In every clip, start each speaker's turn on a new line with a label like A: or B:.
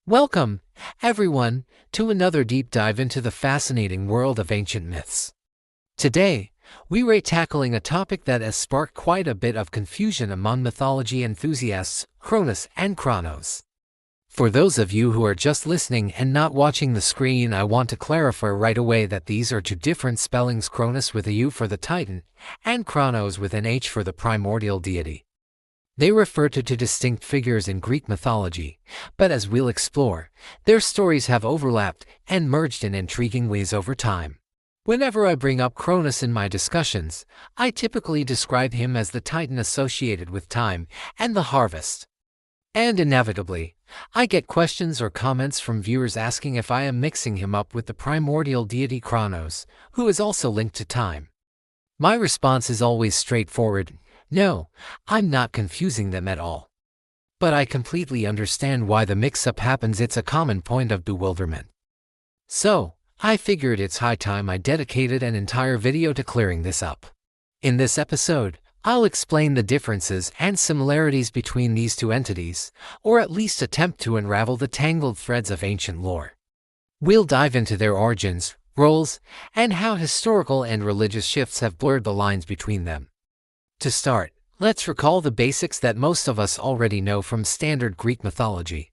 A: Welcome, everyone, to another deep dive into the fascinating world of ancient myths. Today, we are tackling a topic that has sparked quite a bit of confusion among mythology enthusiasts, Cronus and Chronos. For those of you who are just listening and not watching the screen, I want to clarify right away that these are two different spellings: Cronus with a U for the Titan, and Chronos with an H for the primordial deity. They refer to two distinct figures in Greek mythology, but as we'll explore, their stories have overlapped and merged in intriguing ways over time. Whenever I bring up Cronus in my discussions, I typically describe him as the Titan associated with time and the harvest. And inevitably, I get questions or comments from viewers asking if I am mixing him up with the primordial deity Chronos, who is also linked to time. My response is always straightforward: no, I'm not confusing them at all. But I completely understand why the mix-up happens. It's a common point of bewilderment. So, I figured it's high time I dedicated an entire video to clearing this up. In this episode, I'll explain the differences and similarities between these two entities, or at least attempt to unravel the tangled threads of ancient lore. We'll dive into their origins, roles, and how historical and religious shifts have blurred the lines between them. To start, let's recall the basics that most of us already know from standard Greek mythology.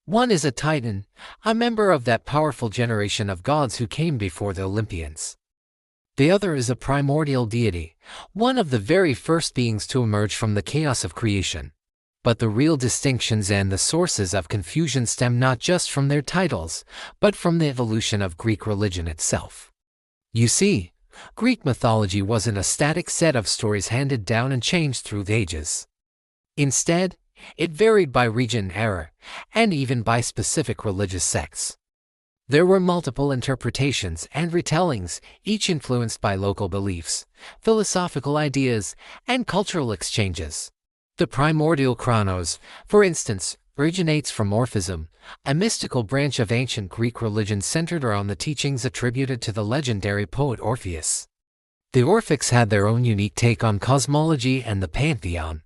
A: One is a Titan, a member of that powerful generation of gods who came before the Olympians. The other is a primordial deity, one of the very first beings to emerge from the chaos of creation. But the real distinctions and the sources of confusion stem not just from their titles, but from the evolution of Greek religion itself. You see, Greek mythology wasn't a static set of stories handed down and changed through the ages. Instead, it varied by region, era, and even by specific religious sects. There were multiple interpretations and retellings, each influenced by local beliefs, philosophical ideas, and cultural exchanges. The primordial Chronos, for instance, originates from Orphism, a mystical branch of ancient Greek religion centered around the teachings attributed to the legendary poet Orpheus. The Orphics had their own unique take on cosmology and the pantheon.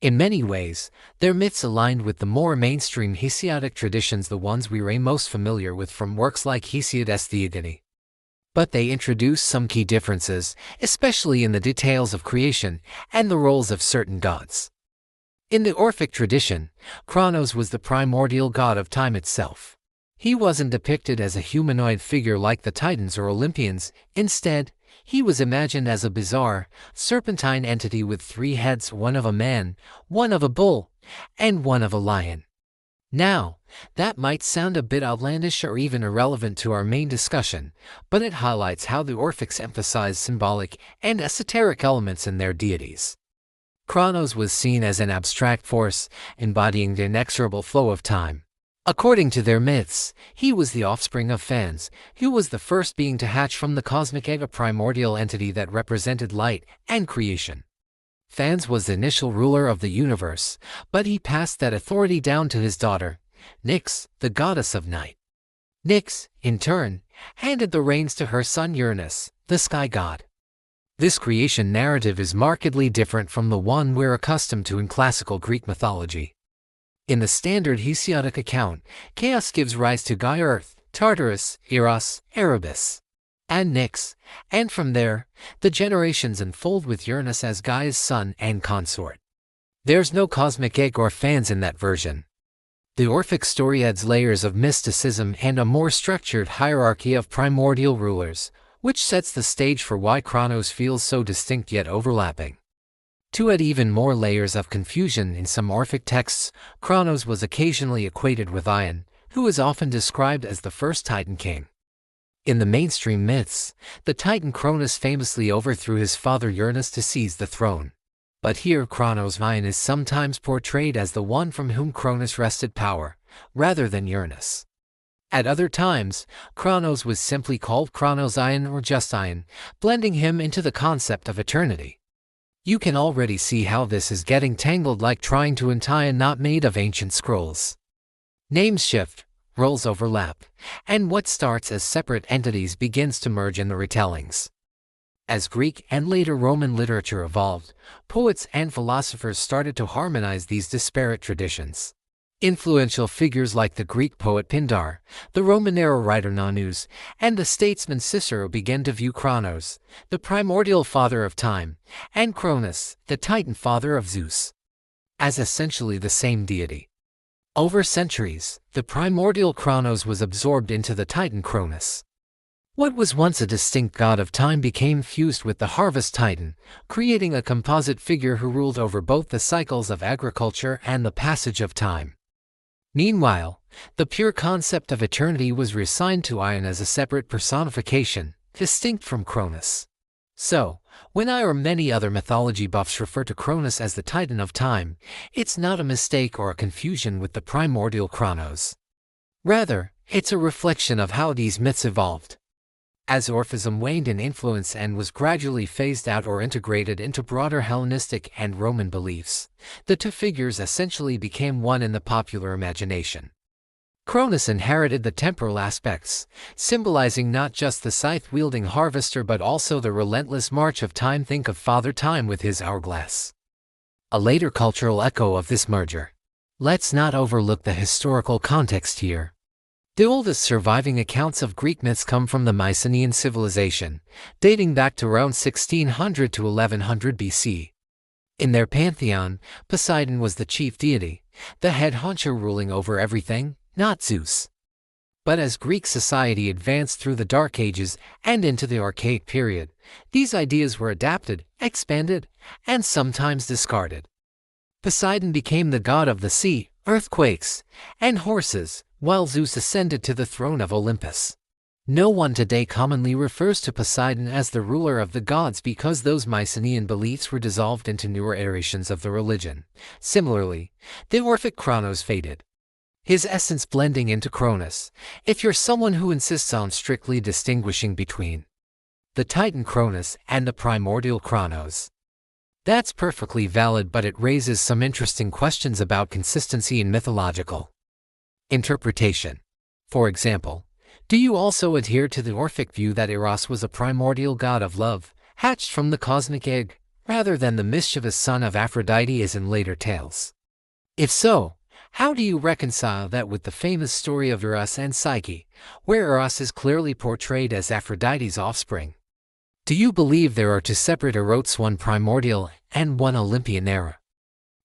A: In many ways, their myths aligned with the more mainstream Hesiodic traditions, the ones we are most familiar with from works like Hesiod's Theogony. But they introduced some key differences, especially in the details of creation and the roles of certain gods. In the Orphic tradition, Chronos was the primordial god of time itself. He wasn't depicted as a humanoid figure like the Titans or Olympians. Instead, he was imagined as a bizarre, serpentine entity with three heads: one of a man, one of a bull, and one of a lion. Now, that might sound a bit outlandish or even irrelevant to our main discussion, but it highlights how the Orphics emphasized symbolic and esoteric elements in their deities. Chronos was seen as an abstract force, embodying the inexorable flow of time. According to their myths, he was the offspring of Phanes, who was the first being to hatch from the cosmic egg, a primordial entity that represented light and creation. Phanes was the initial ruler of the universe, but he passed that authority down to his daughter, Nyx, the goddess of night. Nyx, in turn, handed the reins to her son Uranus, the sky god. This creation narrative is markedly different from the one we're accustomed to in classical Greek mythology. In the standard Hesiodic account, chaos gives rise to Gaia, Earth, Tartarus, Eros, Erebus, and Nyx, and from there, the generations unfold with Uranus as Gaia's son and consort. There's no cosmic egg or Phanes in that version. The Orphic story adds layers of mysticism and a more structured hierarchy of primordial rulers, which sets the stage for why Chronos feels so distinct yet overlapping. To add even more layers of confusion, in some Orphic texts, Chronos was occasionally equated with Ion, who is often described as the first Titan king. In the mainstream myths, the Titan Cronus famously overthrew his father Uranus to seize the throne. But here Chronos Ion is sometimes portrayed as the one from whom Cronus wrested power, rather than Uranus. At other times, Chronos was simply called Chronos Ion or just Ion, blending him into the concept of eternity. You can already see how this is getting tangled, like trying to untie a knot made of ancient scrolls. Names shift, roles overlap, and what starts as separate entities begins to merge in the retellings. As Greek and later Roman literature evolved, poets and philosophers started to harmonize these disparate traditions. Influential figures like the Greek poet Pindar, the Roman-era writer Nonnus, and the statesman Cicero began to view Cronos, the primordial father of time, and Cronus, the Titan father of Zeus, as essentially the same deity. Over centuries, the primordial Cronos was absorbed into the Titan Cronus. What was once a distinct god of time became fused with the harvest titan, creating a composite figure who ruled over both the cycles of agriculture and the passage of time. Meanwhile, the pure concept of eternity was reassigned to Ion as a separate personification, distinct from Cronus. So, when I or many other mythology buffs refer to Cronus as the Titan of time, it's not a mistake or a confusion with the primordial Cronos. Rather, it's a reflection of how these myths evolved. As Orphism waned in influence and was gradually phased out or integrated into broader Hellenistic and Roman beliefs, the two figures essentially became one in the popular imagination. Cronus inherited the temporal aspects, symbolizing not just the scythe-wielding harvester but also the relentless march of time. Think of Father Time with his hourglass. A later cultural echo of this merger. Let's not overlook the historical context here. The oldest surviving accounts of Greek myths come from the Mycenaean civilization, dating back to around 1600 to 1100 BC. In their pantheon, Poseidon was the chief deity, the head honcho ruling over everything, not Zeus. But as Greek society advanced through the Dark Ages and into the Archaic period, these ideas were adapted, expanded, and sometimes discarded. Poseidon became the god of the sea, earthquakes, and horses, while Zeus ascended to the throne of Olympus. No one today commonly refers to Poseidon as the ruler of the gods because those Mycenaean beliefs were dissolved into newer iterations of the religion. Similarly, the Orphic Cronos faded, his essence blending into Cronus, if you're someone who insists on strictly distinguishing between the Titan Cronus and the primordial Cronos. That's perfectly valid, but it raises some interesting questions about consistency in mythological interpretation. For example, do you also adhere to the Orphic view that Eros was a primordial god of love, hatched from the cosmic egg, rather than the mischievous son of Aphrodite as in later tales? If so, how do you reconcile that with the famous story of Eros and Psyche, where Eros is clearly portrayed as Aphrodite's offspring? Do you believe there are two separate Erots, one primordial and one Olympian era?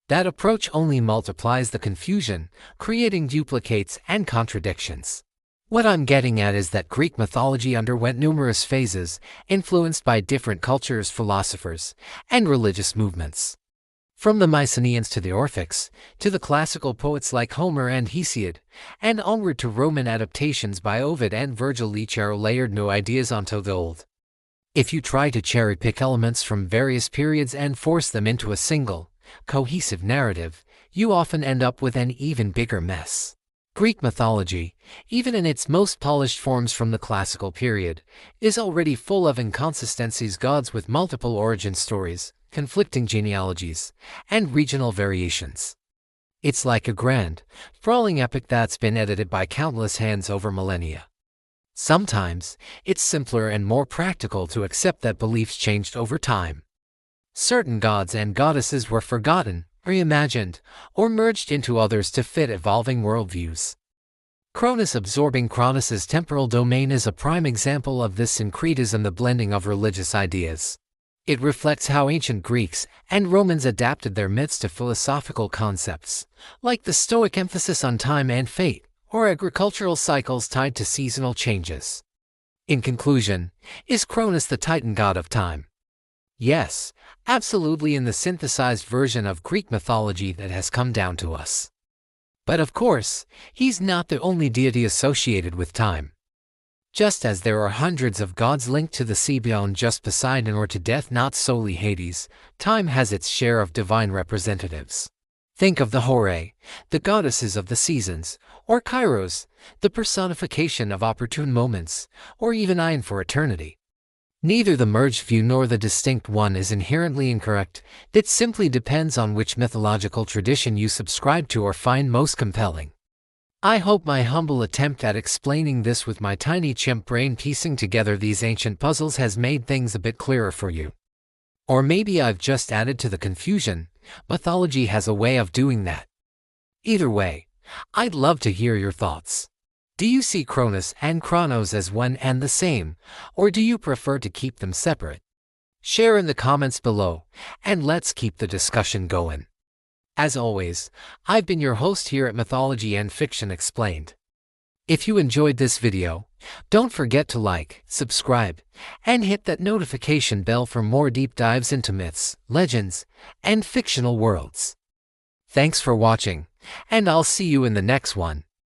A: That approach only multiplies the confusion, creating duplicates and contradictions. What I'm getting at is that Greek mythology underwent numerous phases, influenced by different cultures, philosophers, and religious movements. From the Mycenaeans to the Orphics, to the classical poets like Homer and Hesiod, and onward to Roman adaptations by Ovid and Virgil, each era layered new ideas onto the old. If you try to cherry-pick elements from various periods and force them into a single, cohesive narrative, you often end up with an even bigger mess. Greek mythology, even in its most polished forms from the classical period, is already full of inconsistencies, gods with multiple origin stories, conflicting genealogies, and regional variations. It's like a grand, sprawling epic that's been edited by countless hands over millennia. Sometimes, it's simpler and more practical to accept that beliefs changed over time. Certain gods and goddesses were forgotten, reimagined, or merged into others to fit evolving worldviews. Cronus absorbing Cronos's temporal domain is a prime example of this syncretism, the blending of religious ideas. It reflects how ancient Greeks and Romans adapted their myths to philosophical concepts, like the Stoic emphasis on time and fate, or agricultural cycles tied to seasonal changes. In conclusion, is Cronus the Titan god of time? Yes, absolutely, in the synthesized version of Greek mythology that has come down to us. But of course, he's not the only deity associated with time. Just as there are hundreds of gods linked to the sea beyond just Poseidon, or to death not solely Hades, time has its share of divine representatives. Think of the Horae, the goddesses of the seasons, or Kairos, the personification of opportune moments, or even Ion for eternity. Neither the merged view nor the distinct one is inherently incorrect. It simply depends on which mythological tradition you subscribe to or find most compelling. I hope my humble attempt at explaining this with my tiny chimp brain piecing together these ancient puzzles has made things a bit clearer for you. Or maybe I've just added to the confusion. Mythology has a way of doing that. Either way, I'd love to hear your thoughts. Do you see Cronus and Chronos as one and the same, or do you prefer to keep them separate? Share in the comments below, and let's keep the discussion going. As always, I've been your host here at Mythology and Fiction Explained. If you enjoyed this video, don't forget to like, subscribe, and hit that notification bell for more deep dives into myths, legends, and fictional worlds. Thanks for watching, and I'll see you in the next one.